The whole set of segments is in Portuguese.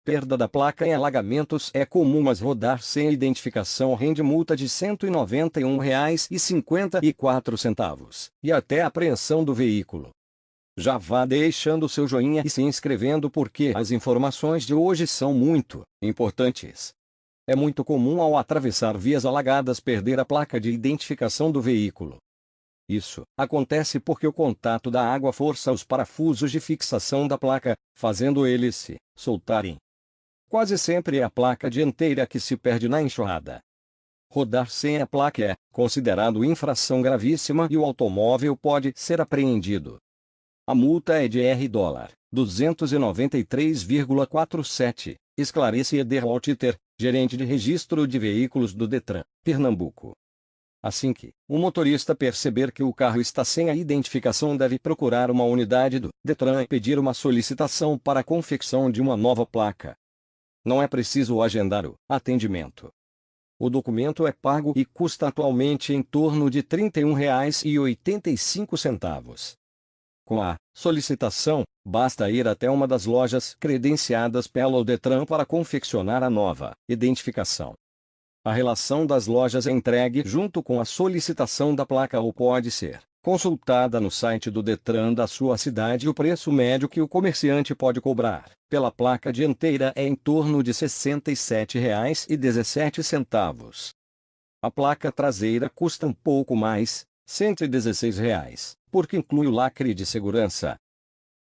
Perda da placa em alagamentos é comum, mas rodar sem identificação rende multa de R$ 191,54 e até apreensão do veículo. Já vá deixando seu joinha e se inscrevendo, porque as informações de hoje são muito importantes. É muito comum, ao atravessar vias alagadas, perder a placa de identificação do veículo. Isso acontece porque o contato da água força os parafusos de fixação da placa, fazendo eles se soltarem. Quase sempre é a placa dianteira que se perde na enxurrada. Rodar sem a placa é considerado infração gravíssima e o automóvel pode ser apreendido. A multa é de $293,47, esclarece Eder Altiter, gerente de registro de veículos do Detran, Pernambuco. Assim que o motorista perceber que o carro está sem a identificação, deve procurar uma unidade do Detran e pedir uma solicitação para a confecção de uma nova placa. Não é preciso agendar o atendimento. O documento é pago e custa atualmente em torno de R$ 31,85. Com a solicitação, basta ir até uma das lojas credenciadas pelo Detran para confeccionar a nova identificação. A relação das lojas é entregue junto com a solicitação da placa ou pode ser consultada no site do Detran da sua cidade. O preço médio que o comerciante pode cobrar pela placa dianteira é em torno de R$ 67,17. A placa traseira custa um pouco mais, R$ 116, porque inclui o lacre de segurança.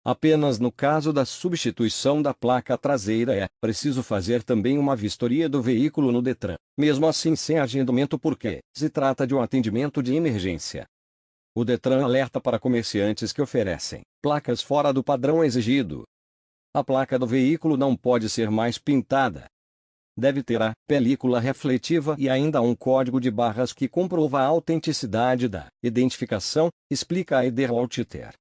Apenas no caso da substituição da placa traseira é preciso fazer também uma vistoria do veículo no Detran, mesmo assim sem agendamento, porque se trata de um atendimento de emergência. O Detran alerta para comerciantes que oferecem placas fora do padrão exigido. A placa do veículo não pode ser mais pintada. Deve ter a película refletiva e ainda um código de barras que comprova a autenticidade da identificação, explica Eder Altiter.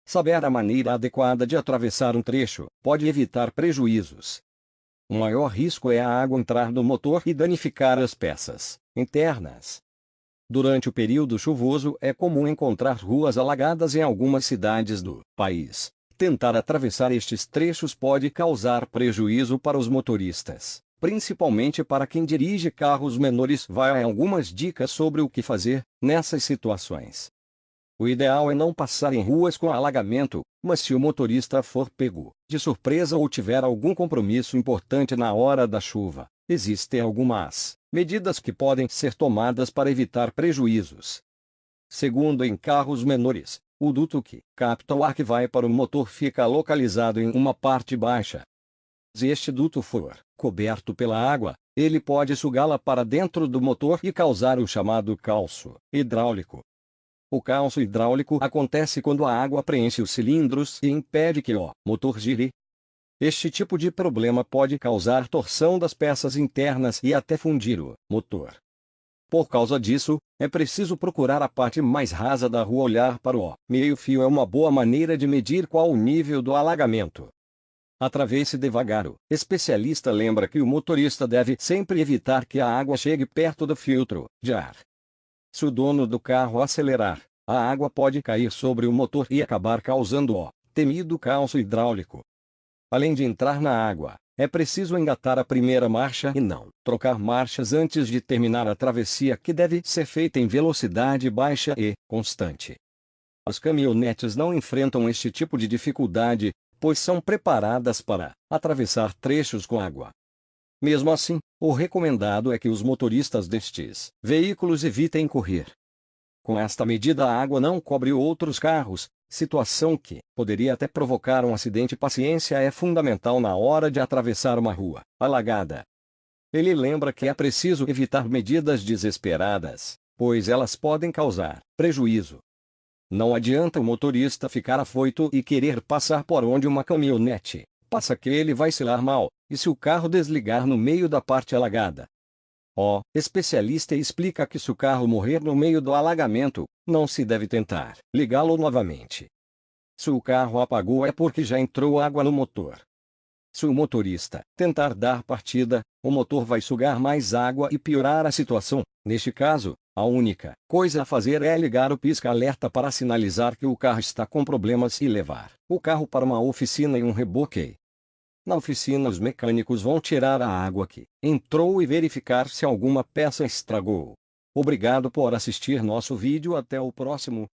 Saber a maneira adequada de atravessar um trecho pode evitar prejuízos. O maior risco é a água entrar no motor e danificar as peças internas. Durante o período chuvoso é comum encontrar ruas alagadas em algumas cidades do país. Tentar atravessar estes trechos pode causar prejuízo para os motoristas, principalmente para quem dirige carros menores. Vai a algumas dicas sobre o que fazer nessas situações. O ideal é não passar em ruas com alagamento, mas se o motorista for pego de surpresa ou tiver algum compromisso importante na hora da chuva, existem algumas medidas que podem ser tomadas para evitar prejuízos. Segundo, em carros menores, o duto que capta o ar que vai para o motor fica localizado em uma parte baixa. Se este duto for coberto pela água, ele pode sugá-la para dentro do motor e causar o chamado calço hidráulico. O calço hidráulico acontece quando a água preenche os cilindros e impede que o motor gire. Este tipo de problema pode causar torção das peças internas e até fundir o motor. Por causa disso, é preciso procurar a parte mais rasa da rua. Olhar para o meio-fio é uma boa maneira de medir qual o nível do alagamento. Atravesse devagar. O especialista lembra que o motorista deve sempre evitar que a água chegue perto do filtro de ar. Se o dono do carro acelerar, a água pode cair sobre o motor e acabar causando o temido calço hidráulico. Além de entrar na água, é preciso engatar a primeira marcha e não trocar marchas antes de terminar a travessia, que deve ser feita em velocidade baixa e constante. As caminhonetes não enfrentam este tipo de dificuldade, pois são preparadas para atravessar trechos com água. Mesmo assim, o recomendado é que os motoristas destes veículos evitem correr. Com esta medida, a água não cobre outros carros, situação que poderia até provocar um acidente. Paciência é fundamental na hora de atravessar uma rua alagada. Ele lembra que é preciso evitar medidas desesperadas, pois elas podem causar prejuízo. Não adianta o motorista ficar afoito e querer passar por onde uma caminhonete passa, que ele vai se dar mal, e se o carro desligar no meio da parte alagada. O especialista explica que se o carro morrer no meio do alagamento, não se deve tentar ligá-lo novamente. Se o carro apagou, é porque já entrou água no motor. Se o motorista tentar dar partida, o motor vai sugar mais água e piorar a situação. Neste caso, a única coisa a fazer é ligar o pisca-alerta para sinalizar que o carro está com problemas e levar o carro para uma oficina e um reboque. Na oficina, os mecânicos vão tirar a água que entrou e verificar se alguma peça estragou. Obrigado por assistir nosso vídeo. Até o próximo.